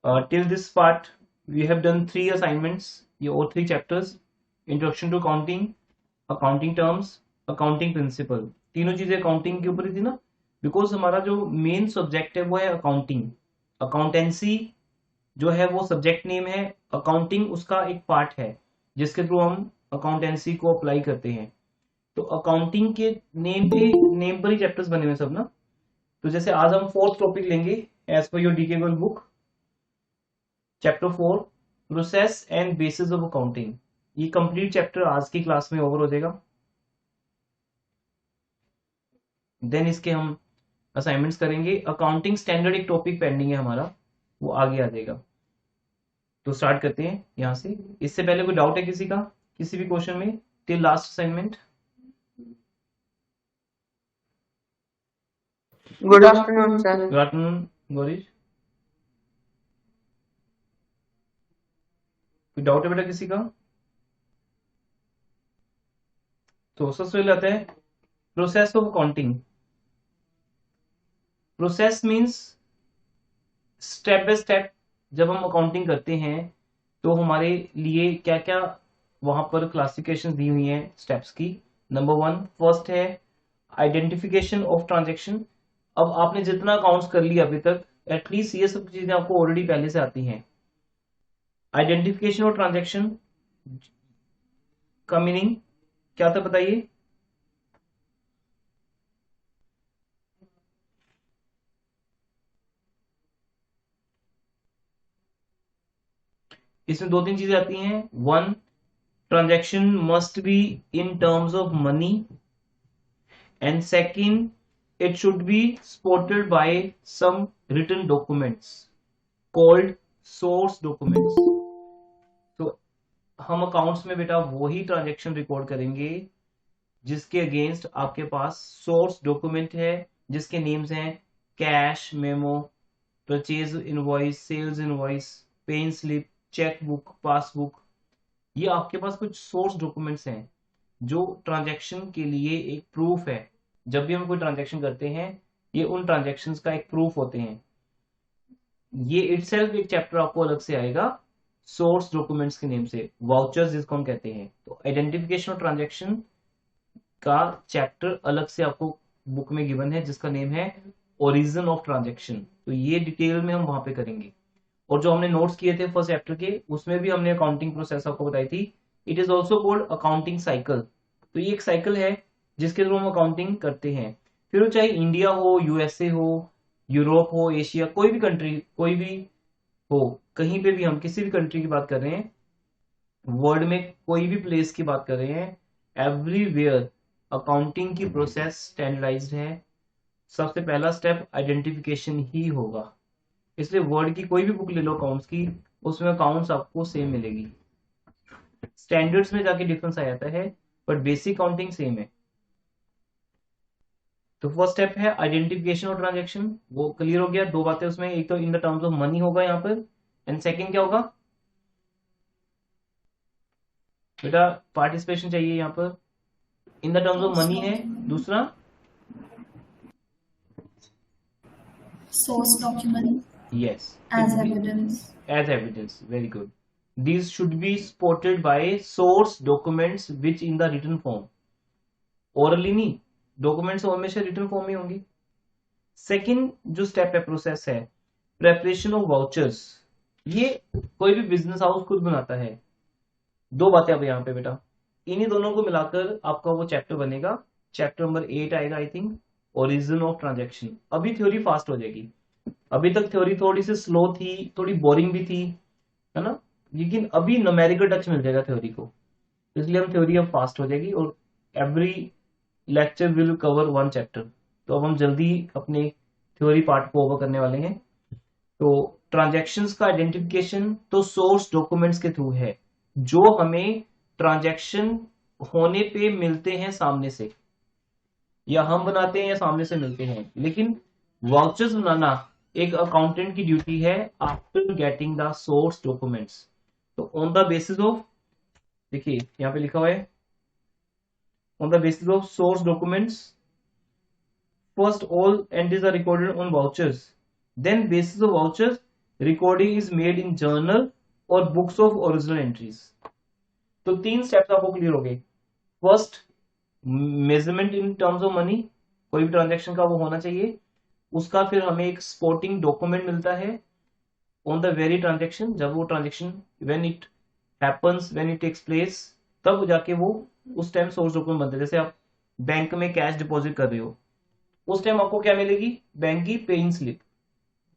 Till this part we have done 3 assignments, ये और 3 chapters: introduction to accounting, accounting terms, accounting principle। तीनों चीजें accounting के ऊपर ही थी ना, बिकॉज हमारा जो मेन सब्जेक्ट है वो है अकाउंटिंग। अकाउंटेंसी जो है वो सब्जेक्ट नेम है, अकाउंटिंग उसका एक पार्ट है जिसके थ्रू हम अकाउंटेंसी को अप्लाई करते हैं। तो अकाउंटिंग के नेम पर ही चैप्टर्स बने हुए सब ना। तो जैसे आज हम 4th टॉपिक लेंगे as per your DK Goel book, chapter 4, process and basis of accounting. ये कंप्लीट चैप्टर आज की क्लास में ओवर हो जाएगा। देन इसके हम असाइनमेंट्स करेंगे। अकाउंटिंग स्टैंडर्ड एक टॉपिक पेंडिंग है हमारा, वो आगे आ जाएगा। तो स्टार्ट करते हैं यहाँ से। इससे पहले कोई डाउट है किसी का, किसी भी क्वेश्चन में till last assignment? Good afternoon sir. Good afternoon Gaurish. कोई डाउट है बेटा किसी का? तो सबसे पहले आता है process of accounting. Process means step by step जब हम अकाउंटिंग करते हैं तो हमारे लिए क्या क्या वहां पर क्लासिफिकेशन दी हुई है स्टेप्स की। नंबर 1 फर्स्ट है आइडेंटिफिकेशन ऑफ ट्रांजेक्शन। अब आपने जितना अकाउंट्स कर लिया अभी तक, एटलीस्ट ये सब चीजें आपको ऑलरेडी पहले से आती हैं। आइडेंटिफिकेशन ऑफ ट्रांजेक्शन का मीनिंग क्या था बताइए? इसमें 2-3 चीजें आती हैं। 1, transaction must be in terms of money, and second, it should be supported by some written documents called source documents। तो हम अकाउंट्स में बेटा वही ट्रांजेक्शन रिकॉर्ड करेंगे जिसके अगेंस्ट आपके पास सोर्स डॉक्यूमेंट है, जिसके नेम्स हैं cash memo, purchase invoice, sales invoice, pen slip, cheque book, passbook. ये आपके पास कुछ सोर्स डॉक्यूमेंट्स हैं जो ट्रांजैक्शन के लिए एक प्रूफ है। जब भी हम कोई ट्रांजैक्शन करते हैं ये उन ट्रांजैक्शंस का एक प्रूफ होते हैं। ये इटसेल्फ एक चैप्टर आपको अलग से आएगा सोर्स डॉक्यूमेंट्स के नेम से, वाउचर्स जिसको हम कहते हैं। तो आइडेंटिफिकेशन ऑफ ट्रांजैक्शन का चैप्टर अलग से आपको बुक में गिवन है जिसका नेम है ओरिजिन ऑफ ट्रांजैक्शन। तो ये डिटेल में हम वहां पे करेंगे। और जो हमने नोट्स किए थे फर्स्ट चैप्टर के, उसमें भी हमने अकाउंटिंग प्रोसेस आपको बताई थी। It is also called accounting cycle. तो ये एक साइकिल है जिसके थ्रू हम अकाउंटिंग करते हैं। फिर वो चाहे इंडिया हो, यूएसए हो, यूरोप हो, एशिया, कोई भी कंट्री, कोई भी हो, कहीं पे भी हम किसी भी कंट्री की बात कर रहे हैं, वर्ल्ड में कोई भी प्लेस की बात कर रहे हैं, एवरीवेयर अकाउंटिंग की प्रोसेस स्टैंडर्डाइज्ड है। सबसे पहला स्टेप आइडेंटिफिकेशन ही होगा। इसलिए वर्ल्ड की कोई भी बुक ले लो अकाउंट्स की, उसमें अकाउंट्स आपको सेम मिलेगी। स्टैंडर्ड्स में जाके डिफरेंस आ जाता है, बट बेसिक काउंटिंग सेम है। तो फर्स्ट स्टेप है आइडेंटिफिकेशन ऑफ ट्रांजेक्शन, वो क्लियर हो गया। 2 बातें उसमें, एक तो in the terms of money होगा यहाँ पर, एंड सेकंड क्या होगा बेटा? पार्टिसिपेशन चाहिए यहाँ पर। In the terms of money है, दूसरा source document yes as evidence. as evidence, very good। these should be supported by source documents which in the written form, orally नहीं, डॉक्यूमेंट्स हमेशा रिटन फॉर्म में होंगी। Second जो step है process है preparation of vouchers. ये कोई भी बिजनेस हाउस खुद बनाता है। 2 बातें अब यहाँ पे बेटा, इन्हीं दोनों को मिलाकर आपका वो चैप्टर बनेगा। चैप्टर नंबर 8 आएगा I think, origin of transaction. अभी थ्योरी फास्ट हो जाएगी। अभी तक थ्योरी थोड़ी सी स्लो थी, थोड़ी बोरिंग भी थी, है ना, लेकिन अभी न्यूमेरिकल टच मिल जाएगा थ्योरी को, इसलिए हम थ्योरी अब फास्ट हो जाएगी और every lecture will cover 1 chapter. तो अब हम जल्दी अपने थ्योरी पार्ट को ओवर करने वाले हैं। तो ट्रांजैक्शंस का आइडेंटिफिकेशन तो सोर्स डॉक्यूमेंट्स के थ्रू है, जो हमें ट्रांजैक्शन होने पे मिलते हैं सामने से, या हम बनाते हैं या सामने से मिलते हैं। लेकिन वाउचर्स बनाना एक अकाउंटेंट की ड्यूटी है after getting the source documents. तो ऑन द बेसिस ऑफ, देखिए यहाँ पे लिखा हुआ है on the basis of source documents, first all entries are recorded on vouchers, then basis of vouchers recording is made in journal और books of original entries. तो 3 steps आपको clear हो गए। First, measurement in terms of money, कोई भी transaction का वो होना चाहिए। उसका फिर हमें एक स्पोर्टिंग डॉक्यूमेंट मिलता है ऑन द वेरी ट्रांजेक्शन, जब वो transaction when it happens, when it takes place, तब जाके वो उस टाइम सोर्स डॉक्यूमेंट बनते हैं। जैसे आप बैंक में कैश डिपॉजिट कर रहे हो, उस टाइम आपको क्या मिलेगी? बैंक की पेइंग स्लिप।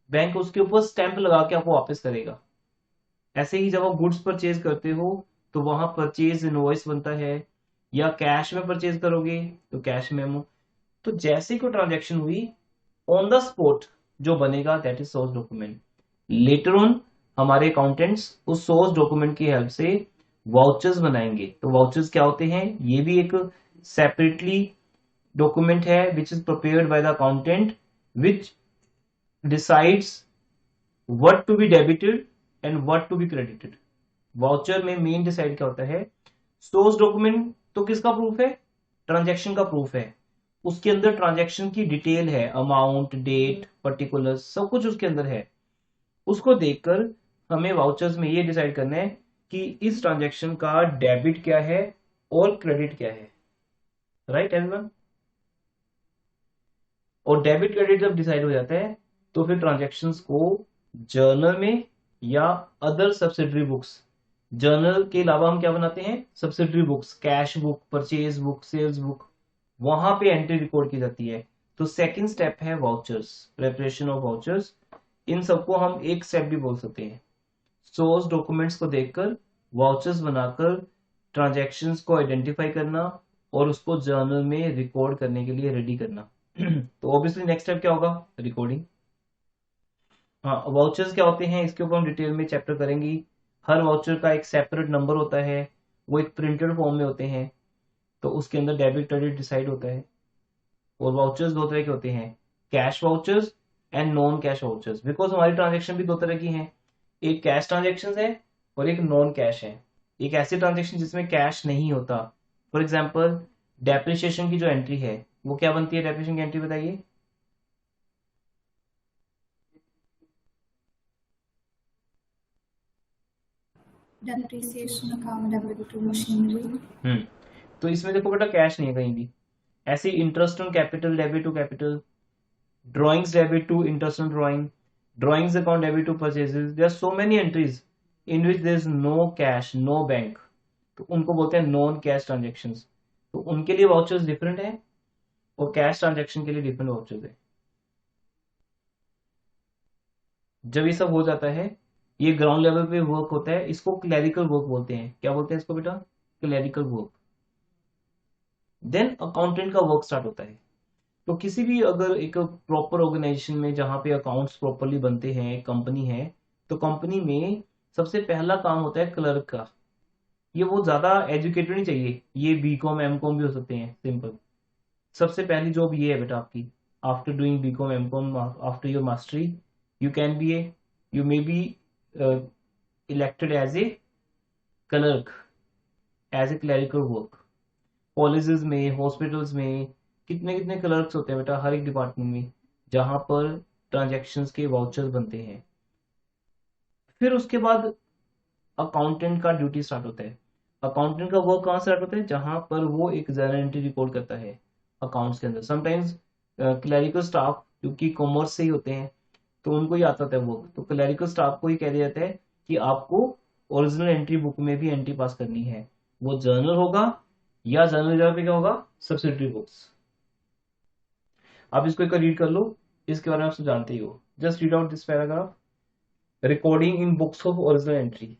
बैंक उसके ऊपर स्टैंप लगा के आपको वापस करेगा। ऐसे ही जब आप गुड्स परचेज करते हो तो वहां परचेज इनवॉइस बनता है, या कैश में परचेज करोगे तो कैश मेमो। तो जैसे कोई ट्रांजेक्शन हुई, ऑन द स्पॉट जो बनेगा that is source document. Later on हमारे अकाउंटेंट्स उस सोर्स डॉक्यूमेंट की हेल्प से वाउचर्स बनाएंगे। तो वाउचर्स क्या होते हैं? ये भी एक सेपरेटली डॉक्यूमेंट है which is prepared by the accountant, which decides what to be debited and what to be credited. Voucher में मेन डिसाइड क्या होता है? सोर्स डॉक्यूमेंट तो किसका प्रूफ है? ट्रांजैक्शन का प्रूफ है। उसके अंदर ट्रांजैक्शन की डिटेल है, अमाउंट, डेट, पर्टिकुलर, सब कुछ उसके अंदर है। उसको देखकर हमें वाउचर्स में ये डिसाइड करना है कि इस ट्रांजैक्शन का डेबिट क्या है और क्रेडिट क्या है। Right everyone? और डेबिट क्रेडिट जब डिसाइड हो जाता है तो फिर ट्रांजैक्शंस को जर्नल में या अदर सब्सिडरी बुक्स, जर्नल के अलावा हम क्या बनाते हैं? Subsidiary books, cash book, purchase book, sales book, वहां पे एंट्री रिकॉर्ड की जाती है। तो सेकंड स्टेप है वाउचर्स, प्रेपरेशन ऑफ वाउचर्स। इन सबको हम एक स्टेप भी बोल सकते हैं। सोर्स डॉक्यूमेंट्स को देखकर वाउचर्स बनाकर ट्रांजैक्शंस को आइडेंटिफाई करना और उसको जर्नल में रिकॉर्ड करने के लिए रेडी करना। तो ऑब्वियसली नेक्स्ट स्टेप क्या होगा? रिकॉर्डिंग। हाँ, वाउचर्स क्या होते हैं इसके ऊपर हम डिटेल में चैप्टर करेंगे। हर वाउचर का एक सेपरेट नंबर होता है, वो एक प्रिंटेड फॉर्म में होते हैं। तो उसके अंदर डेबिट क्रेडिट डिसाइड होता है। और वाउचर्स दो तरह के होते हैं, cash vouchers and non cash vouchers. Because हमारी ट्रांजेक्शन भी दो तरह की हैं, एक कैश ट्रांजेक्शन है और एक नॉन कैश है। एक ऐसी ट्रांजेक्शन जिसमें कैश नहीं होता, फॉर एग्जाम्पल डेप्रिसिएशन की जो एंट्री है वो क्या बनती है? डेप्रिसिएशन की एंट्री बताइए। depreciation account debit to machinery. तो इसमें देखो बेटा कैश नहीं है कहीं भी। ऐसे interest on capital debit to capital, drawings debit to interest on drawing, drawings account debit to purchases. There are so many entries in which there is no cash, no bank. तो उनको बोलते हैं non cash transactions. तो उनके लिए vouchers different है और cash transaction के लिए डिफरेंट वाउचर्स है। जब ये सब हो जाता है, ये ग्राउंड लेवल पे वर्क होता है, इसको क्लैरिकल वर्क बोलते हैं। क्या बोलते हैं इसको बेटा? Clerical work. देन अकाउंटेंट का वर्क स्टार्ट होता है। तो किसी भी अगर एक प्रॉपर ऑर्गेनाइजेशन में जहां पे अकाउंट्स प्रॉपरली बनते हैं, कंपनी है, तो कंपनी में सबसे पहला काम होता है क्लर्क का। ये वो ज्यादा एजुकेटेड नहीं चाहिए, ये बी.कॉम एम.कॉम भी हो सकते हैं, सिंपल। सबसे पहली जॉब ये है बेटा आपकी। After doing BCom MCom, after your mastery, you can be a, you may be elected as a clerk, as a clerical work. Colleges में, हॉस्पिटल्स में कितने कितने क्लर्क्स होते हैं बेटा हर एक डिपार्टमेंट में, जहां पर ट्रांजैक्शंस के वाउचर्स बनते हैं। फिर उसके बाद अकाउंटेंट का ड्यूटी स्टार्ट होता है। अकाउंटेंट का वर्क कहाँ स्टार्ट होता है? जहां पर वो एक जर्नल एंट्री रिकॉर्ड करता है अकाउंट्स के अंदर। समटाइम्स क्लरिकल स्टाफ क्योंकि कॉमर्स से ही होते हैं तो उनको ही आता था वर्क, तो क्लरिकल स्टाफ को ही कह दिया जाता है कि आपको ओरिजिनल एंट्री बुक में भी एंट्री पास करनी है। वो जर्नल होगा या जर्नल जगह पे क्या होगा? Subsidiary books. आप इसको एक रीड कर लो, इसके बारे में आप सब जानते ही हो। Just read out this paragraph. Recording in books of original entry.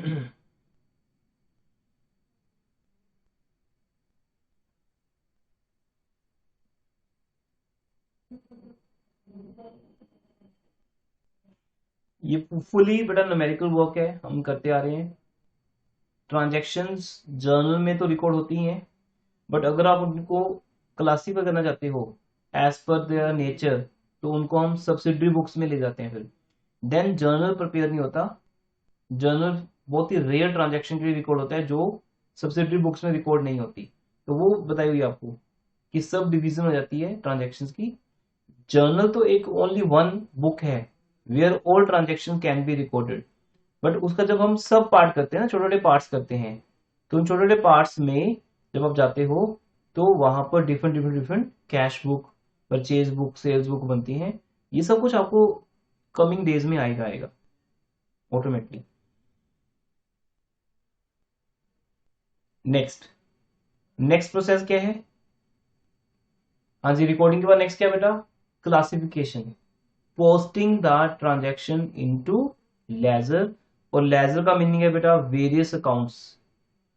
ये फुली बेटा न्यूमेरिकल वर्क है, हम करते आ रहे हैं। ट्रांजैक्शंस जर्नल में तो रिकॉर्ड होती हैं, बट अगर आप उनको क्लासीफाई करना चाहते हो एज पर देयर नेचर, तो उनको हम सब्सिडरी बुक्स में ले जाते हैं। फिर देन जर्नल प्रिपेयर नहीं होता। जर्नल बहुत ही रेयर ट्रांजैक्शन के लिए रिकॉर्ड होता है जो सब्सिडरी बुक्स में रिकॉर्ड नहीं होती, तो वो बताई हुई आपको कि सब डिवीजन हो जाती है ट्रांजैक्शंस की। जर्नल तो एक ओनली वन बुक है where all transaction can be recorded, but उसका जब हम सब पार्ट करते हैं ना, छोटे छोटे पार्ट्स करते हैं, तो उन छोटे छोटे पार्ट्स में जब आप जाते हो तो वहां पर different different different cash book, purchase book, sales book बनती हैं। ये सब कुछ आपको कमिंग डेज में आएगा ऑटोमेटिकली। नेक्स्ट प्रोसेस क्या है? हाँ जी, रिकॉर्डिंग के बाद नेक्स्ट क्या बेटा? Classification, posting the transaction into ledger. और लेजर का मीनिंग है बेटा various accounts,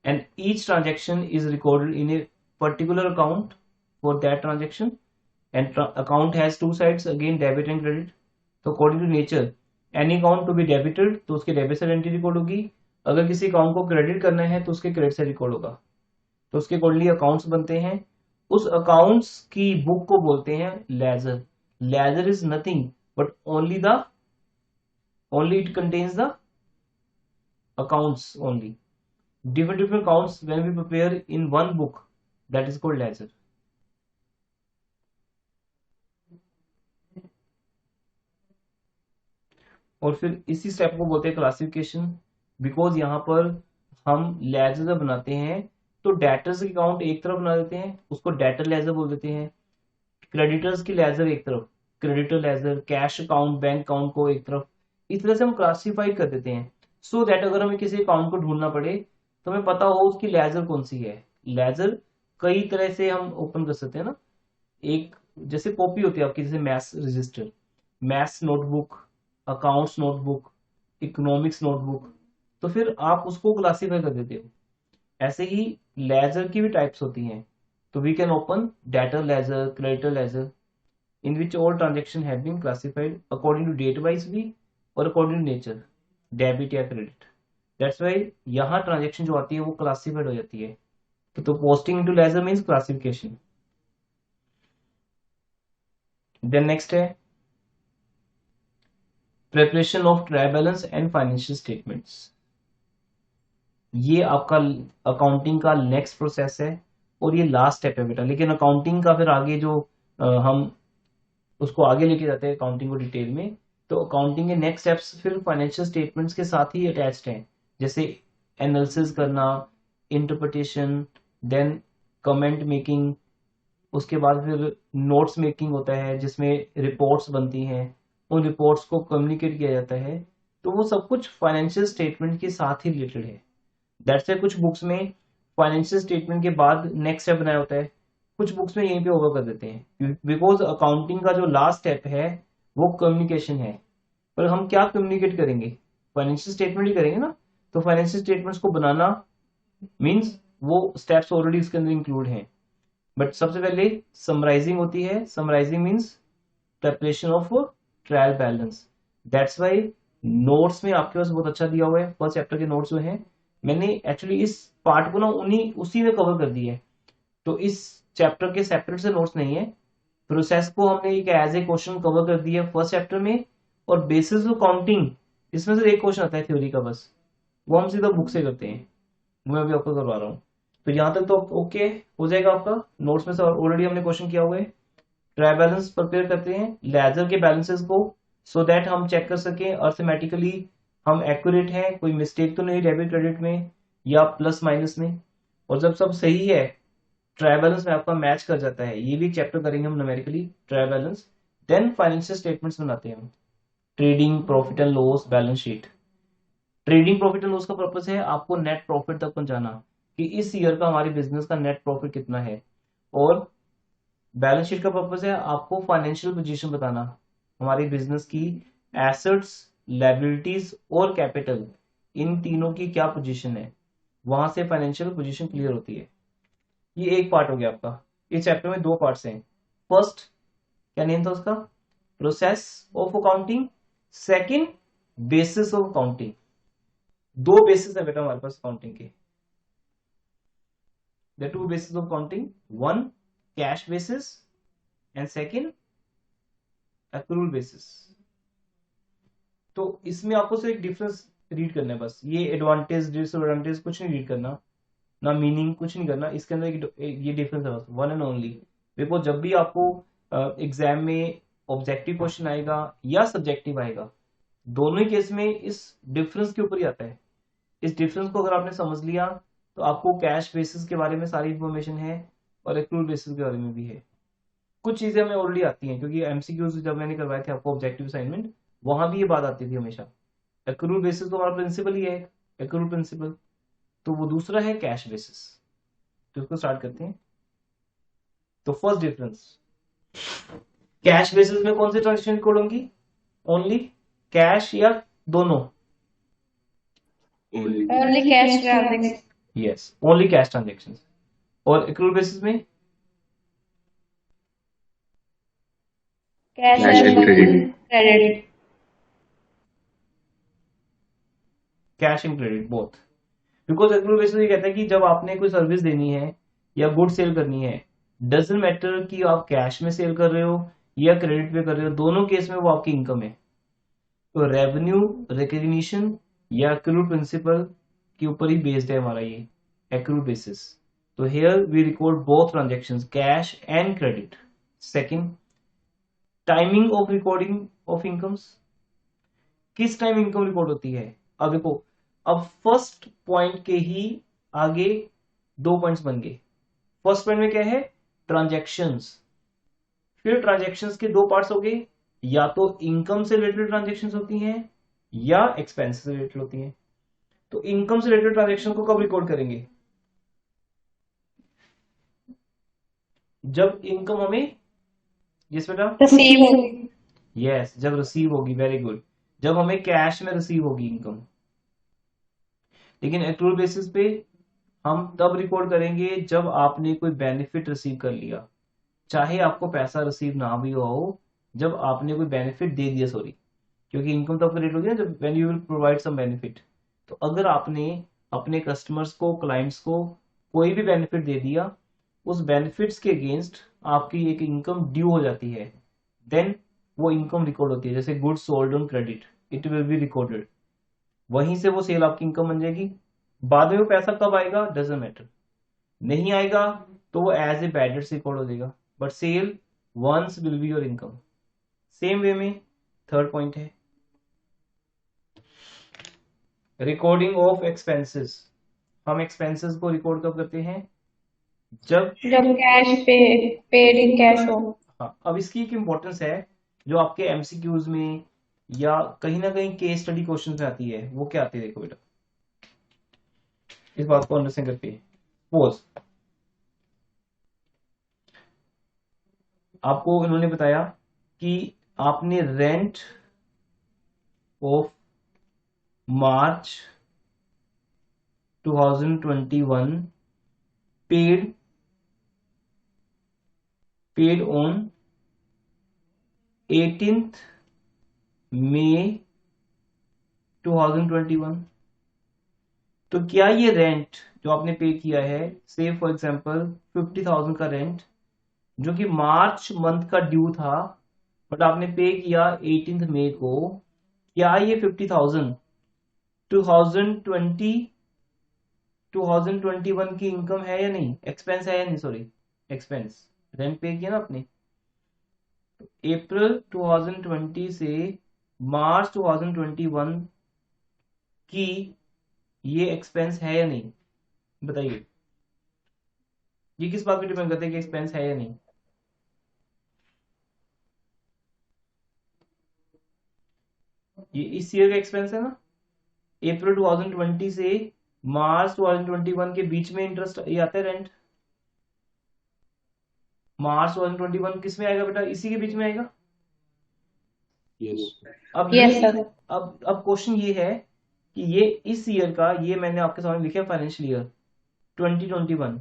and each transaction is recorded in a particular account for that transaction, and account has two sides again, debit and credit. तो according to nature any account to be debited तो उसके debit side entry record होगी, अगर किसी account को credit करना है तो उसके क्रेडिट साइड रिकॉर्ड होगा। तो उसके अकॉर्डिंगली अकाउंट्स बनते हैं। उस अकाउंट्स की बुक को बोलते हैं ledger. Ledger is nothing but only it contains the accounts only. Different accounts when we prepare in one book, that is called ledger. और फिर इसी स्टेप को बोलते हैं क्लासिफिकेशन, बिकॉज यहाँ पर हम लेजर जब बनाते हैं तो डेटर्स की अकाउंट एक तरफ बना देते हैं, उसको डेटर लेजर बोल देते हैं। क्रेडिटर्स की लेजर एक तरफ, creditor ledger. Cash account, bank account को एक तरफ। इस तरह से हम क्लासिफाई कर देते हैं सो दैट अगर हमें किसी अकाउंट को ढूंढना पड़े तो हमें पता हो उसकी लेजर कौन सी है। लेजर कई तरह से हम ओपन कर सकते हैं ना। एक जैसे कॉपी होती है आपकी, जैसे maths register, maths notebook, accounts notebook, economics notebook, तो फिर आप उसको क्लासिफाई कर देते हो। ऐसे ही लेजर की भी टाइप्स होती हैं, तो we can open debtor ledger, creditor ledger, in which all transaction have been classified according to date wise भी और according to nature, डेबिट या क्रेडिट। दैट्स वाई यहाँ ट्रांजेक्शन जो आती है वो क्लासिफाइड हो जाती है। तो posting into ledger means classification. Then next है preparation of trial balance and financial statements. ये आपका अकाउंटिंग का नेक्स्ट प्रोसेस है और ये लास्ट स्टेप है बेटा। लेकिन अकाउंटिंग का फिर आगे जो हम उसको आगे लेके जाते हैं अकाउंटिंग को डिटेल में, तो अकाउंटिंग के नेक्स्ट स्टेप्स फिर फाइनेंशियल स्टेटमेंट्स के साथ ही अटैच्ड हैं, जैसे एनालिसिस करना, इंटरप्रिटेशन, देन कमेंट मेकिंग, उसके बाद फिर नोट्स मेकिंग होता है जिसमें रिपोर्ट्स बनती हैं, उन रिपोर्ट्स को कम्युनिकेट किया जाता है। तो वो सब कुछ फाइनेंशियल स्टेटमेंट के साथ ही रिलेटेड है। दैट्स वाई कुछ बुक्स में फाइनेंशियल स्टेटमेंट के बाद नेक्स्ट स्टेप बनाया होता है, कुछ बुक्स में यहीं पे ओवर कर देते हैं, बिकॉज अकाउंटिंग का जो लास्ट स्टेप है वो कम्युनिकेशन है। पर हम क्या कम्युनिकेट करेंगे? फाइनेंशियल स्टेटमेंट ही करेंगे ना। तो फाइनेंशियल स्टेटमेंट्स को बनाना मींस वो स्टेप्स ऑलरेडी इसके अंदर इंक्लूड हैं, बट सबसे पहले समराइजिंग होती है। Summarising means preparation of trial balance. That's why notes में आपके पास बहुत अच्छा दिया हुआ है, फर्स्ट चैप्टर के नोट्स जो हैं, मैंने एक्चुअली इस पार्ट को ना उसी में कवर कर दिया है। तो इस चैप्टर के सेपरेट से नोट्स नहीं है, प्रोसेस को हमने एक एज ए क्वेश्चन कवर कर दिया फर्स्ट चैप्टर में, और बेसिस ऑफ काउंटिंग इसमें से एक क्वेश्चन आता है थ्योरी का, बस वो हम सीधा बुक से करते हैं, वो मैं अभी आपको करवा रहा हूँ। तो यहाँ तक तो ओके हो जाएगा आपका। नोट्स में से ऑलरेडी हमने क्वेश्चन किया हुआ है। ट्रायल बैलेंस प्रिपेयर करते हैं लेजर के बैलेंसेस को, सो दैट हम चेक कर सकें अर्थमेटिकली हम एक्यूरेट हैं, कोई मिस्टेक तो नहीं डेबिट क्रेडिट में या प्लस माइनस में। और जब सब सही है, ट्रायल बैलेंस में आपका मैच कर जाता है, ये भी चैप्टर करेंगे हम numerically trial balance. Then financial statements बनाते हैं हम, trading profit and loss balance sheet. Trading profit and loss का पर्पस है आपको नेट प्रॉफिट तक पहुंचाना कि इस ईयर का हमारे बिजनेस का नेट प्रॉफिट कितना है, और बैलेंस शीट का पर्पस है आपको फाइनेंशियल पोजीशन बताना, हमारी बिजनेस की एसेट्स, लायबिलिटीज और कैपिटल, इन तीनों की क्या पोजीशन है, वहां से फाइनेंशियल पोजीशन क्लियर होती है। ये एक पार्ट हो गया आपका। इस चैप्टर में 2 पार्ट्स हैं। फर्स्ट क्या नेम था उसका, process of accounting, second basis of accounting. 2 basis है बेटा हमारे पास अकाउंटिंग के। The 2 basis of accounting, one cash basis and second accrual basis। तो इसमें आपको सिर्फ एक डिफरेंस रीड करना है बस। ये एडवांटेज डिसएडवांटेज कुछ नहीं रीड करना, ना मीनिंग कुछ नहीं करना। इसके अंदर ये डिफरेंस है बस, वन एंड ओनली। देखो जब भी आपको एग्जाम में ऑब्जेक्टिव क्वेश्चन आएगा या सब्जेक्टिव आएगा, दोनों ही केस में इस डिफरेंस के ऊपर ही आता है। इस डिफरेंस को अगर आपने समझ लिया तो आपको कैश बेसिस के बारे में सारी इंफॉर्मेशन है और एक्रूल बेसिस के बारे में भी है। कुछ चीजें हमें ऑलरेडी आती हैं क्योंकि एमसीक्यूज जब मैंने करवाए थे आपको ऑब्जेक्टिव असाइनमेंट, वहां भी ये बात आती थी हमेशा। एक्रूल बेसिस तो हमारा प्रिंसिपल ही है, एक्रूल प्रिंसिपल। तो वो दूसरा है कैश बेसिस। तो इसको स्टार्ट करते हैं। तो फर्स्ट डिफरेंस, कैश बेसिस में कौन सी ट्रांजेक्शन कोड होंगी, ओनली कैश या दोनों? Only cash transaction. Yes, only cash transaction. और एक्रूल बेसिस में Cash and credit. Cash and credit both. Because accrual basis ये कहता है कि जब आपने कोई सर्विस देनी है या गुड सेल करनी है, डजंट मैटर कि आप कैश में सेल कर रहे हो या क्रेडिट पे कर रहे हो, दोनों केस में वो आपकी इनकम है। तो रेवेन्यू रिकग्निशन या एक्रूल प्रिंसिपल के ऊपर ही बेस्ड है हमारा ये एक्रूल बेसिस। तो here we record both transactions, cash and credit. Second, timing of recording of incomes. किस टाइम इनकम रिकॉर्ड होती है? अब देखो, अब फर्स्ट पॉइंट के ही आगे 2 पॉइंट्स बन गए। फर्स्ट पॉइंट में क्या है, ट्रांजैक्शंस। फिर ट्रांजैक्शंस के 2 पार्ट्स हो गए, या तो इनकम से रिलेटेड ट्रांजैक्शंस होती हैं या एक्सपेंस से रिलेटेड होती हैं। तो इनकम से रिलेटेड ट्रांजैक्शन को कब रिकॉर्ड करेंगे? जब इनकम हमें, यस बेटा, Receive होगी. यस, जब रिसीव होगी। वेरी गुड, जब हमें कैश में रिसीव होगी इनकम। लेकिन एक्रूल बेसिस पे हम तब रिकॉर्ड करेंगे जब आपने कोई बेनिफिट रिसीव कर लिया, चाहे आपको पैसा रिसीव ना भी हो, जब आपने कोई बेनिफिट दे दिया, सॉरी, क्योंकि इनकम तब क्रिएट होगी ना जब when you will provide some benefit. तो अगर आपने अपने कस्टमर्स को, क्लाइंट्स को कोई भी बेनिफिट दे दिया, उस बेनिफिट्स के अगेंस्ट आपकी एक इनकम ड्यू हो जाती है, देन वो इनकम रिकॉर्ड होती है। जैसे goods sold on credit, it will be recorded. वहीं से वो सेल आपकी इनकम बन जाएगी। बाद में वो पैसा कब आएगा डजंट मैटर, नहीं आएगा तो वो as a bad debts record हो जाएगा, but sale once will be your income. Same way में थर्ड पॉइंट है रिकॉर्डिंग ऑफ एक्सपेंसेस। हम एक्सपेंसेस को रिकॉर्ड कब करते हैं? जब कैश पेड इन कैश हो. हाँ, अब इसकी एक इंपॉर्टेंस है जो आपके एमसीक्यूज में या कहीं ना कहीं केस स्टडी क्वेश्चन में आती है। वो क्या आती है, देखो बेटा, इस बात को अंडरस्टैंड करके। सपोज आपको इन्होंने बताया कि आपने rent of March 2021 paid on 18th May 2021। तो क्या ये रेंट जो आपने पे किया है, से फॉर एग्जांपल 50,000 का रेंट जो कि मार्च मंथ का ड्यू था, बट आपने पे किया 18th मई को, क्या ये 50,000 2021 की इनकम है या नहीं, एक्सपेंस है या नहीं? Sorry, expense. रेंट पे किया ना आपने, अप्रैल 2020 से मार्च 2021 की ये एक्सपेंस है या नहीं? बताइए, ये किस बात पे डिपेंड करता है कि एक्सपेंस है या नहीं? ये इस ईयर का एक्सपेंस है ना, अप्रैल 2020 से मार्च 2021 के बीच में इंटरेस्ट ये आता है रेंट। मार्च 2021 किस में आएगा बेटा? इसी के बीच में आएगा। यस अब Yes, sir. अब क्वेश्चन ये है कि ये इस ईयर का, ये मैंने आपके सामने लिखा है फाइनेंशियल ईयर 2021,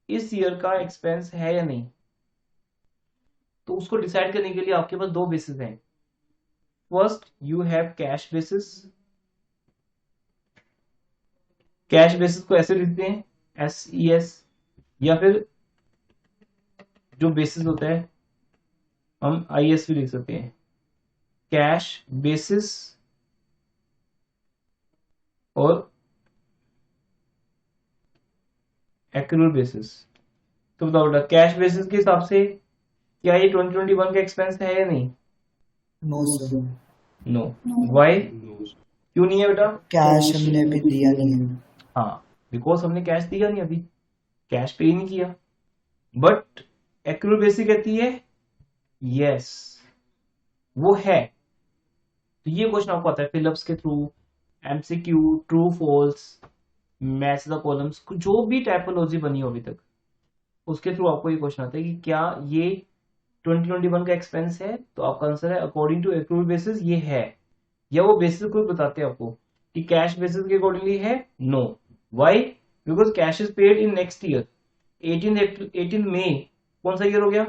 इस ईयर का एक्सपेंस है या नहीं। तो उसको डिसाइड करने के लिए आपके पास दो बेसिस हैं। First you have cash basis. Cash basis को ऐसे लिखते हैं SES, या फिर जो बेसिस होता है हम IS भी लिख सकते हैं, कैश बेसिस और एक्रूअल बेसिस। तो बताओ बेटा, कैश बेसिस के हिसाब से क्या ये 2021 का एक्सपेंस है या नहीं? No sir, no. वाई? क्यों नहीं है बेटा? कैश हमने अभी दिया नहीं है। हाँ, बिकॉज हमने कैश दिया नहीं, अभी कैश पे ही नहीं किया। बट एक्रूअल बेसिस कहती है यस वो है। तो ये क्वेश्चन आपको आता है फिलिप्स के through, MCQ, true false, match the columns, जो भी टाइपोलॉजी बनी हो अभी तक, उसके थ्रू आपको ये क्वेश्चन आता है कि क्या ये 2021 का एक्सपेंस है। तो आपका आंसर है अकॉर्डिंग टू एक्रूअल बेसिस ये है, या वो बेसिस को बताते हैं आपको कि कैश बेसिस के अकॉर्डिंगली है। No. Why? Because cash is paid in next year. 18 मई कौन सा ईयर हो गया?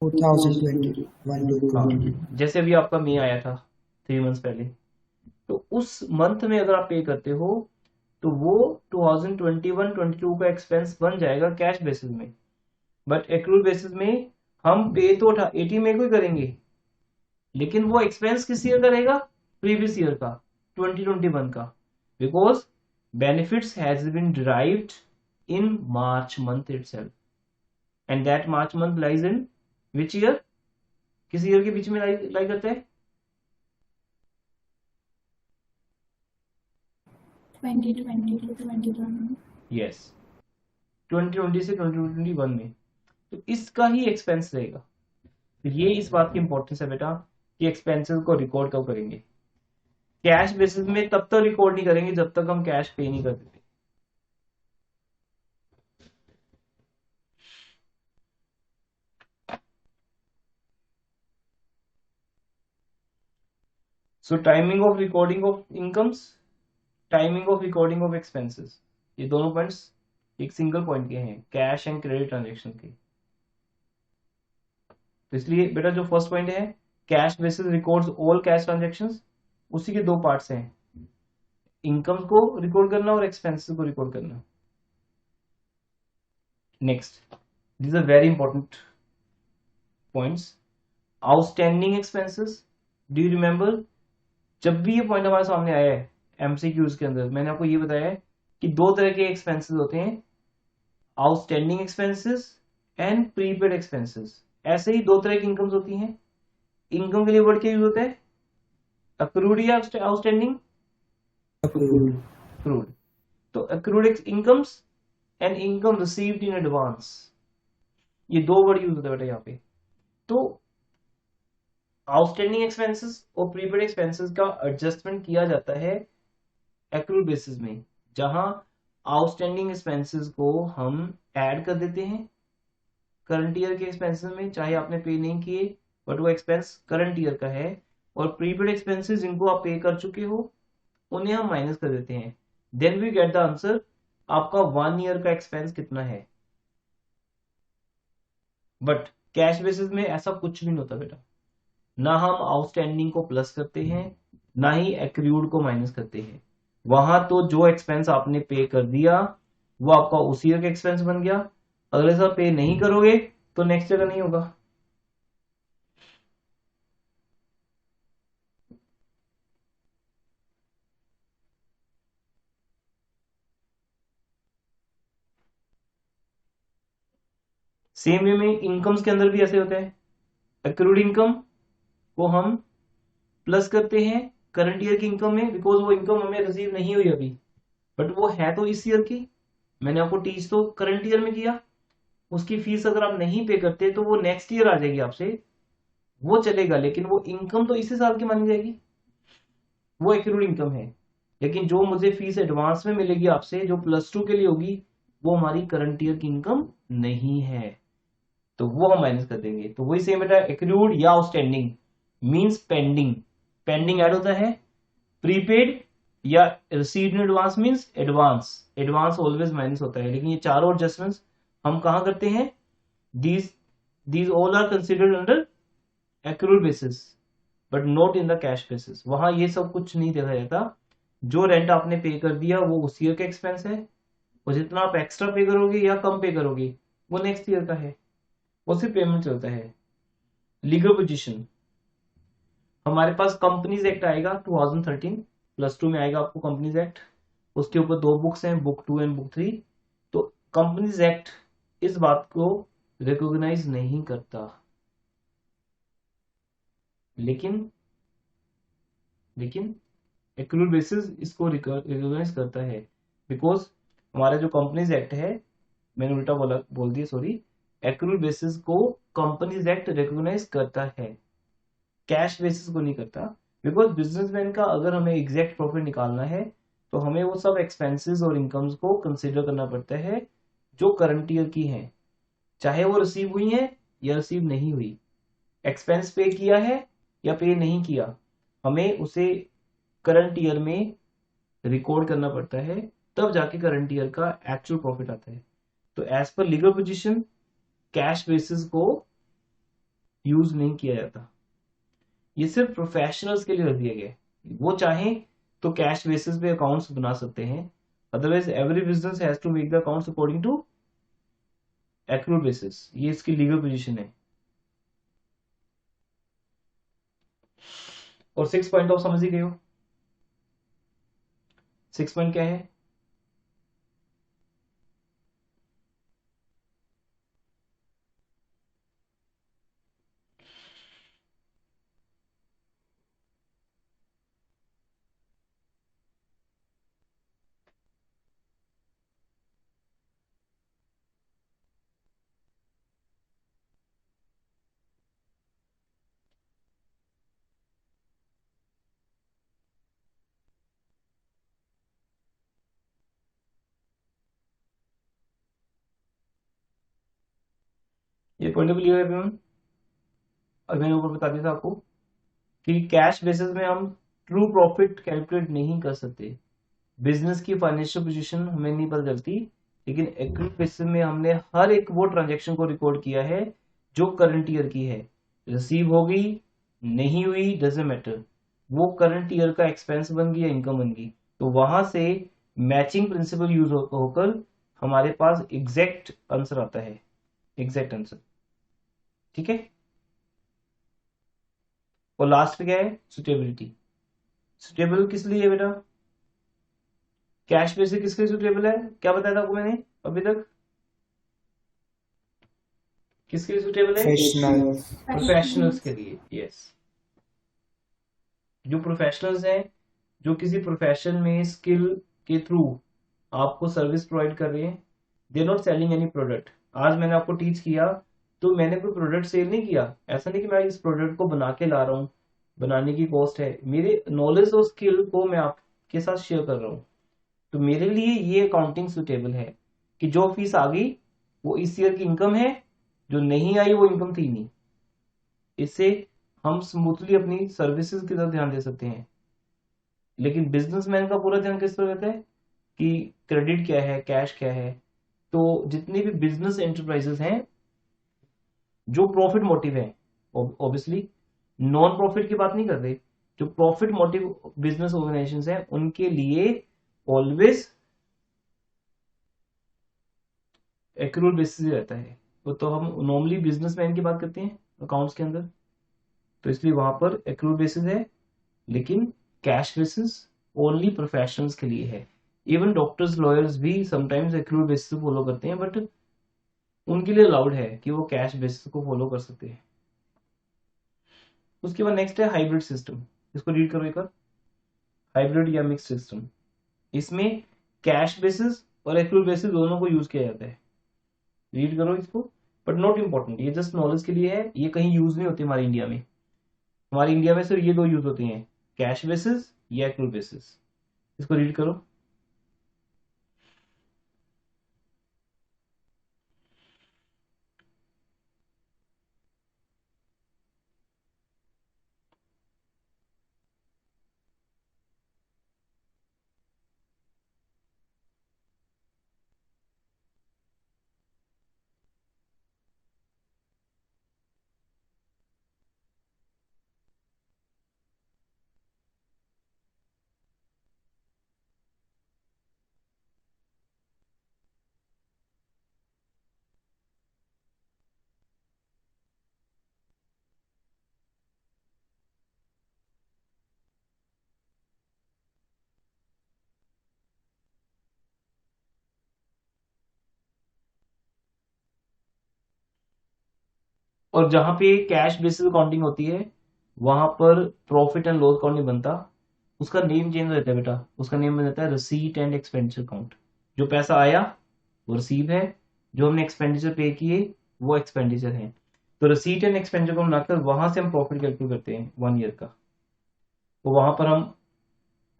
2021 जैसे अभी आपका मई आया था 3 मंथ्स पहले, तो उस मंथ में अगर आप पे करते हो तो वो 2021-22 का एक्सपेंस बन जाएगा कैश बेसिस में। बट एक्रूअल बेसिस में हम पे तो 18 मई को ही करेंगे, लेकिन वो एक्सपेंस किस ईयर का रहेगा? प्रीवियस ईयर का, 2021 का, because benefits has been derived in March month itself, and that March month lies in which year? किस ईयर के बीच में लाई करता है? 2020 to 21। यस, 2020 से 2021 में। तो इसका ही एक्सपेंस रहेगा। तो ये इस बात की इंपॉर्टेंस है बेटा कि एक्सपेंसेस को रिकॉर्ड कब करेंगे। कैश बेसिस में तब तक रिकॉर्ड नहीं करेंगे जब तक हम कैश पे नहीं कर देते। So timing of recording of incomes, timing of recording of expenses, ये दोनों पॉइंट्स एक सिंगल पॉइंट के हैं, कैश एंड क्रेडिट ट्रांजेक्शन के। तो इसलिए बेटा जो फर्स्ट पॉइंट है cash basis records all cash transactions, उसी के दो पार्ट्स हैं, इनकम को रिकॉर्ड करना और एक्सपेंसेस को रिकॉर्ड करना। Next, these are very important points. Outstanding expenses, do you remember? जब भी ये पॉइंट हमारे सामने आया है MCQs के अंदर, मैंने आपको ये बताया है कि दो तरह के एक्सपेंसेस होते हैं, outstanding expenses and prepaid expenses. ऐसे ही दो तरह की इनकम्स होती हैं। इनकम के लिए वर्ड क्या यूज होता है? अक्रूड या आउटस्टैंडिंग? अक्रूड। तो accrued incomes and income received in advance, ये दो वर्ड यूज होता है बेटा यहाँ पे। तो आउटस्टैंडिंग एक्सपेंसेस और प्रीपेड एक्सपेंसेस का एडजस्टमेंट किया जाता है एक्रूअल बेसिस में, जहां आउटस्टैंडिंग एक्सपेंसेस को हम ऐड कर देते हैं करंट ईयर के एक्सपेंसेस में, चाहे आपने पे नहीं किए बट वो एक्सपेंस करंट ईयर का है, और प्रीपेड एक्सपेंसेस जिनको आप पे कर चुके हो उन्हें हम माइनस कर देते हैं। Then we get the answer, आपका 1 ईयर का एक्सपेंस कितना है। बट कैश बेसिस में ऐसा कुछ भी नहीं होता बेटा, ना हम आउटस्टैंडिंग को प्लस करते हैं ना ही एक्रूड को माइनस करते हैं। वहां तो जो एक्सपेंस आपने पे कर दिया वो आपका उसी ईयर का एक्सपेंस बन गया, अगले साल पे नहीं करोगे तो नेक्स्ट ईयर का नहीं होगा। सेम वे में इनकम्स के अंदर भी ऐसे होता है, एक्रूड इनकम को हम प्लस करते हैं करंट ईयर की इनकम में, बिकॉज वो इनकम हमें रिसीव नहीं हुई अभी, बट वो है तो इस ईयर की। मैंने आपको टीच तो करंट ईयर में किया, उसकी फीस अगर आप नहीं पे करते तो वो नेक्स्ट ईयर आ जाएगी आपसे, वो चलेगा, लेकिन वो इनकम तो इसी साल की मानी जाएगी, वो एक्रूड इनकम है। लेकिन जो मुझे फीस एडवांस में मिलेगी आपसे, जो +2 के लिए होगी, वो हमारी करंट ईयर की इनकम नहीं है, तो वो हम माइनस कर देंगे। तो वही सेम बेटा, एक्रूड या outstanding means pending, pending add होता है, प्रीपेड या received in advance means advance, advance always minus होता है। लेकिन ये चारों एडजस्टमेंट्स हम कहाँ करते हैं, these all are considered under accrual basis but not in the cash basis. वहां ये सब कुछ नहीं देखा जाता, जो रेंट आपने पे कर दिया वो उस ईयर का एक्सपेंस है, और जितना आप एक्स्ट्रा पे करोगे या कम पे करोगे वो नेक्स्ट ईयर का है, वो सिर्फ पेमेंट चलता है। लीगल पोजीशन, हमारे पास कंपनीज एक्ट आएगा 2013, +2 में आएगा आपको कंपनीज एक्ट, उसके ऊपर 2 बुक्स हैं, बुक 2 एंड बुक 3। तो कंपनीज एक्ट इस बात को रिकॉग्नाइज नहीं करता, लेकिन लेकिन एक्रूअल बेसिस इसको रिकॉग्नाइज करता है, बिकॉज हमारा जो कंपनीज एक्ट है, मैंने उल्टा बोल दिया सॉरी, एक्रूअल बेसिस को कंपनीज एक्ट रिकॉग्नाइज करता है, कैश बेसिस को नहीं करता। बिकॉज बिजनेसमैन का अगर हमें एग्जैक्ट प्रॉफिट निकालना है तो हमें वो सब एक्सपेंसेस और इनकम्स को कंसिडर करना पड़ता है जो करंट ईयर की हैं, चाहे वो रिसीव हुई है या रिसीव नहीं हुई, एक्सपेंस पे किया है या पे नहीं किया, हमें उसे करंट ईयर में रिकॉर्ड करना पड़ता है, तब जाके करंट ईयर का एक्चुअल प्रॉफिट आता है। तो as per legal position cash basis को यूज नहीं किया जाता, ये सिर्फ प्रोफेशनल्स के लिए रख दिया गया है। वो चाहें तो कैश बेसिस पे अकाउंट्स बना सकते हैं, otherwise every business has to make the accounts according to accrual basis. ये इसकी लीगल पोजीशन है। और 6 पॉइंट ऑफ समझ ही गए हो। 6 पॉइंट क्या है, ये पॉइंट क्लियर है एवरीवन। और मैंने ऊपर बता दिया था आपको कि कैश बेसिस में हम ट्रू प्रॉफिट कैलकुलेट नहीं कर सकते, बिजनेस की फाइनेंशियल पोजीशन हमें नहीं पता चलती, लेकिन एक्रूअल बेसिस में हमने हर एक वो ट्रांजैक्शन को रिकॉर्ड किया है जो करंट ईयर की है, रिसीव हो गई नहीं हुई डजंट मैटर, वो करंट ईयर का एक्सपेंस बन गई या इनकम बन गई। तो वहां से मैचिंग प्रिंसिपल यूज होकर हमारे पास एग्जैक्ट आंसर आता है, एग्जैक्ट आंसर। ठीक है। और लास्ट पे क्या है, सुटेबिलिटी। सुटेबल किस लिए है बेटा, कैश बेसिस किसके लिए सुटेबल है, क्या बताया था आपको मैंने अभी तक, किसके लिए सुटेबल है, प्रोफेशनल। प्रोफेशनल्स के लिए। यस, जो प्रोफेशनल्स हैं, जो किसी प्रोफेशन में स्किल के थ्रू आपको सर्विस प्रोवाइड कर रहे हैं, they not selling any product. आज मैंने आपको टीच किया तो मैंने कोई प्रोडक्ट सेल नहीं किया, ऐसा नहीं कि मैं इस प्रोडक्ट को बना के ला रहा हूँ, बनाने की कॉस्ट है, मेरे नॉलेज और स्किल को मैं आपके साथ शेयर कर रहा हूँ। तो मेरे लिए ये अकाउंटिंग सुटेबल है कि जो फीस आ गई वो इस ईयर की इनकम है, जो नहीं आई वो इनकम थी नहीं। इससे हम स्मूथली अपनी सर्विसेज की तरफ ध्यान दे सकते हैं। लेकिन बिजनेसमैन का पूरा ध्यान किस पर रहता है कि क्रेडिट क्या है, कैश क्या है। तो जितनी भी बिजनेस एंटरप्राइजेस हैं जो प्रॉफिट मोटिव है, ऑब्वियसली नॉन प्रॉफिट की बात नहीं कर रहे, जो प्रॉफिट मोटिव बिजनेस ऑर्गेनाइजेशंस हैं उनके लिए ऑलवेज एक्रूअल बेसिस रहता है। तो हम नॉर्मली बिजनेसमैन की बात करते हैं अकाउंट्स के अंदर, तो इसलिए वहां पर एक्रूअल बेसिस है, लेकिन कैश बेसिस ओनली प्रोफेशनल्स के लिए है। इवन डॉक्टर्स लॉयर्स भी समटाइम्स एक्रूअल बेसिस फॉलो करते हैं, बट उनके लिए अलाउड है कि वो कैश बेसिस को फॉलो कर सकते हैं। उसके बाद नेक्स्ट है हाइब्रिड सिस्टम, इसको रीड करो एक बार, हाइब्रिड या मिक्स सिस्टम। इसमें कैश बेसिस और एक्रूअल बेसिस दोनों को यूज किया जाता है, रीड करो इसको, बट नॉट इंपॉर्टेंट, ये जस्ट नॉलेज के लिए है, ये कहीं यूज नहीं होती हमारे इंडिया में। हमारे इंडिया में सिर्फ ये दो यूज होते हैं, कैश बेसिस या एक्रूअल बेसिस। इसको रीड करो। और जहां पे कैश बेसिस अकाउंटिंग होती है वहां पर प्रॉफिट एंड लॉस अकाउंट नहीं बनता, उसका नेम चेंज हो जाता है बेटा, उसका नेम बन जाता है रिसीट एंड एक्सपेंडिचर अकाउंट। जो पैसा आया वो रिसीव है, जो हमने एक्सपेंडिचर पे किए वो एक्सपेंडिचर है। तो रिसीट एंड एक्सपेंडिचर को बनाकर वहां से हम प्रॉफिट कैलकुलेट करते हैं 1 ईयर का। तो वहां पर हम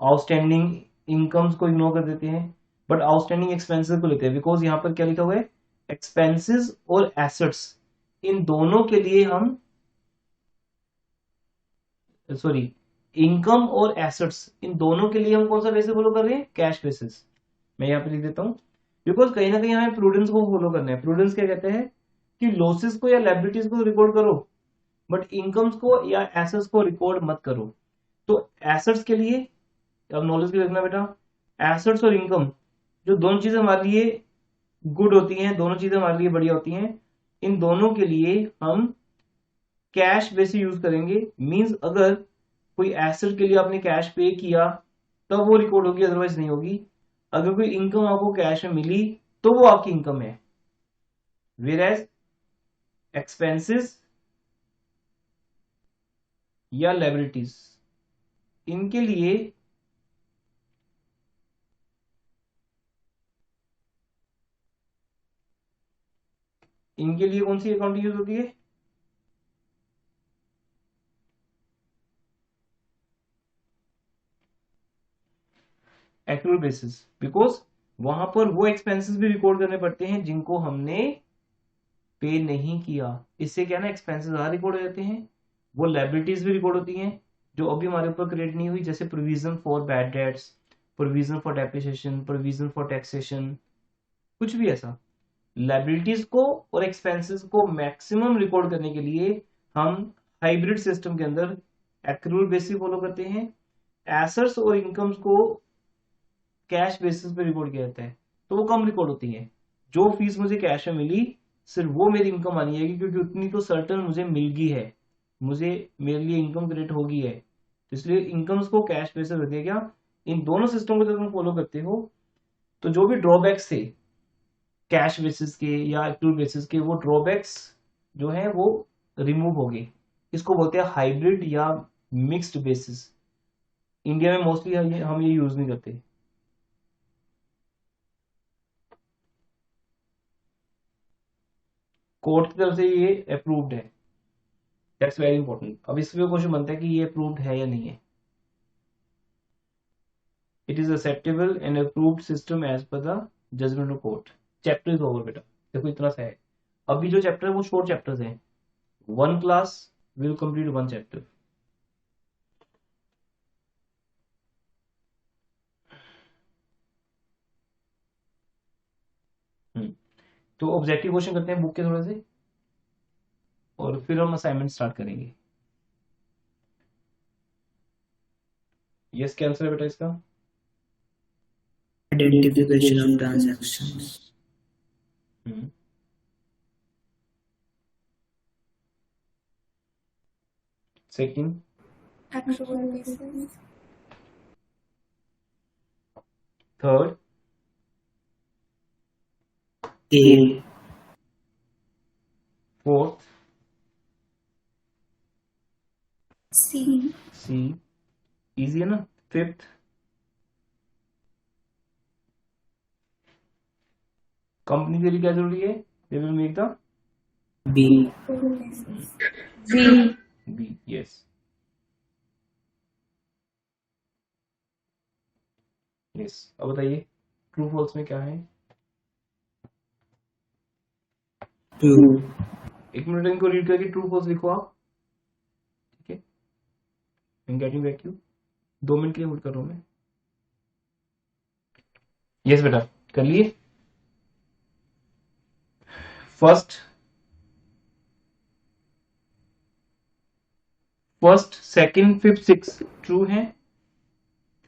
आउटस्टैंडिंग इनकम्स को इग्नोर कर देते हैं, बट आउटस्टैंडिंग एक्सपेंसेस को लेते हैं, बिकॉज यहाँ पर क्या लिखा हुआ है, एक्सपेंसेस और एसेट्स इन दोनों के लिए हम, सॉरी, इनकम और एसेट्स इन दोनों के लिए हम कौन सा बेसिस फॉलो कर रहे हैं, कैश बेसिस। मैं यहाँ पे लिख देता हूँ, बिकॉज कहीं ना कहीं हमें प्रूडेंस को फॉलो करना है। प्रूडेंस क्या कहते हैं कि लॉसेस को या लायबिलिटीज को रिकॉर्ड करो, बट इनकम्स को या एसेट्स को रिकॉर्ड मत करो। तो एसेट्स के लिए अब नॉलेज के लिए रखना बेटा, एसेट्स और इनकम जो दोनों चीजें हमारे लिए गुड होती हैं, दोनों चीजें हमारे लिए बढ़िया होती हैं, इन दोनों के लिए हम कैश बेसिस यूज करेंगे। मींस अगर कोई एसेट के लिए आपने कैश पे किया तब वो रिकॉर्ड होगी, अदरवाइज नहीं होगी। अगर कोई इनकम आपको कैश में मिली तो वो आपकी इनकम है। वेयर एक्सपेंसेस या लायबिलिटीज इनके लिए कौन सी अकाउंटिंग यूज होती है, एक्रूअल बेसिस, बिकॉज वहां पर वो एक्सपेंसेस भी रिकॉर्ड करने पड़ते हैं जिनको हमने पे नहीं किया। इससे क्या ना एक्सपेंसेस रिकॉर्ड हो जाते हैं, वो लायबिलिटीज भी रिकॉर्ड होती हैं जो अभी हमारे ऊपर क्रिएट नहीं हुई, जैसे provision for bad debts, provision for depreciation, provision for taxation, कुछ भी ऐसा। लायबिलिटीज को और एक्सपेंसेस को मैक्सिमम रिकॉर्ड करने के लिए हम हाइब्रिड सिस्टम के अंदर एक्रूअल बेसिस फॉलो करते हैं। एसेट्स और इनकम्स को कैश बेसिस पे रिकॉर्ड किया जाता है, तो वो कम रिकॉर्ड होती है। जो फीस मुझे कैश में मिली सिर्फ वो मेरी इनकम आनी है, क्योंकि उतनी तो सर्टन मुझे मिल गई है, मुझे मेरे लिए इनकम क्रिएट होगी है। तो इसलिए इनकम्स को कैश बेसिस रख दिया गया। इन दोनों सिस्टम को जब तुम फॉलो करते हो तो जो भी ड्रॉबैक्स थे कैश बेसिस के या एक्रूअल बेसिस के, वो ड्रॉबैक्स जो है वो रिमूव हो गए। इसको बोलते हैं हाइब्रिड या मिक्स्ड बेसिस। इंडिया में मोस्टली हम ये यूज नहीं करते। कोर्ट की तरफ से ये अप्रूव्ड है, दैट्स वेरी इंपॉर्टेंट। अब इसमें क्वेश्चन बनता है कि ये अप्रूव्ड है या नहीं है। It is acceptable and approved system as per the judgement of court. Chapter is over बेटा, देखो इतना सा है। अभी जो चैप्टर है वो शॉर्ट चैप्टर्स हैं, 1 क्लास विल कंप्लीट 1 चैप्टर। तो ऑब्जेक्टिव क्वेश्चन करते हैं बुक के थोड़े से, और फिर हम असाइनमेंट स्टार्ट करेंगे। यस, क्या आंसर है बेटा इसका? Identification of transactions. Second, Actual basis. Third, A. Fourth, C. C, easy है ना। फिफ्थ, कंपनी के लिए क्या जरूरी है, they will make the B. Full basis. B. B. Yes, yes. अब बताइए ट्रू फॉल्स में क्या है। True. एक मिनट इनको रीड करके ट्रू फॉल्स लिखो आप, ठीक है। I am getting back you, 2 minute के लिए होल्ड कर रहा हूं मैं। यस बेटा, कर लिए। First, second, fifth, six true है।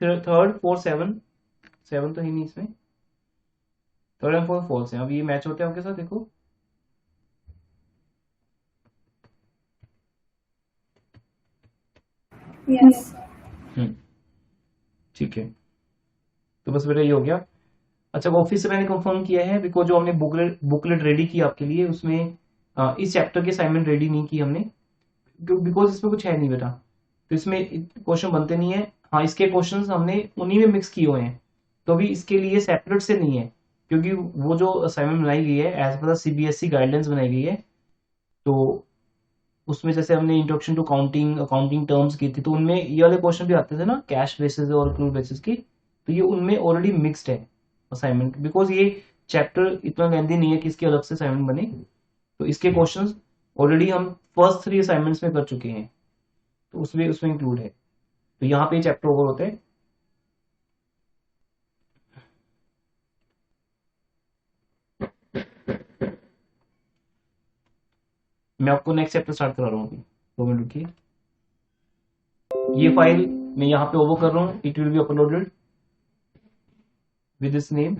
थर्ड, फोर, सेवन तो ही नहीं इसमें। थर्ड एंड फोर्थ फॉल्स है। अब ये मैच होते हैं आपके साथ, देखो। Yes. ठीक है, तो बस बेटा ये हो गया। अच्छा, ऑफिस से मैंने कंफर्म किया है, बिकॉज जो हमने बुकलेट रेडी की आपके लिए उसमें इस चैप्टर के असाइनमेंट रेडी नहीं की हमने, बिकॉज इसमें कुछ है नहीं बेटा, तो इसमें क्वेश्चन बनते नहीं है। हाँ, इसके क्वेश्चंस हमने उन्हीं में मिक्स किए हुए हैं, तो अभी इसके लिए सेपरेट से नहीं है, क्योंकि वो जो असाइनमेंट बनाई गई है एज पर सीबीएसई गाइडलाइंस बनाई गई है, तो उसमें जैसे हमने introduction to counting accounting terms की थी, तो उनमें ये वाले क्वेश्चन भी आते थे ना, कैश बेसिस और एक्रूड बेसिस की, तो ये उनमें ऑलरेडी मिक्स्ड है असाइनमेंट, बिकॉज ये चैप्टर इतना लेंथी नहीं है कि इसके अलग से असाइनमेंट बने, तो इसके क्वेश्चंस ऑलरेडी हम फर्स्ट 3 असाइनमेंट्स में कर चुके हैं, तो उसमें इंक्लूड है, तो यहाँ पे चैप्टर ओवर होते हैं। मैं आपको नेक्स्ट चैप्टर स्टार्ट करा रहा हूँ अभी, 2 मिनट रुकिए। ये फाइल मैं यहाँ पे ओवर कर रहा हूँ, it will be uploaded with this name.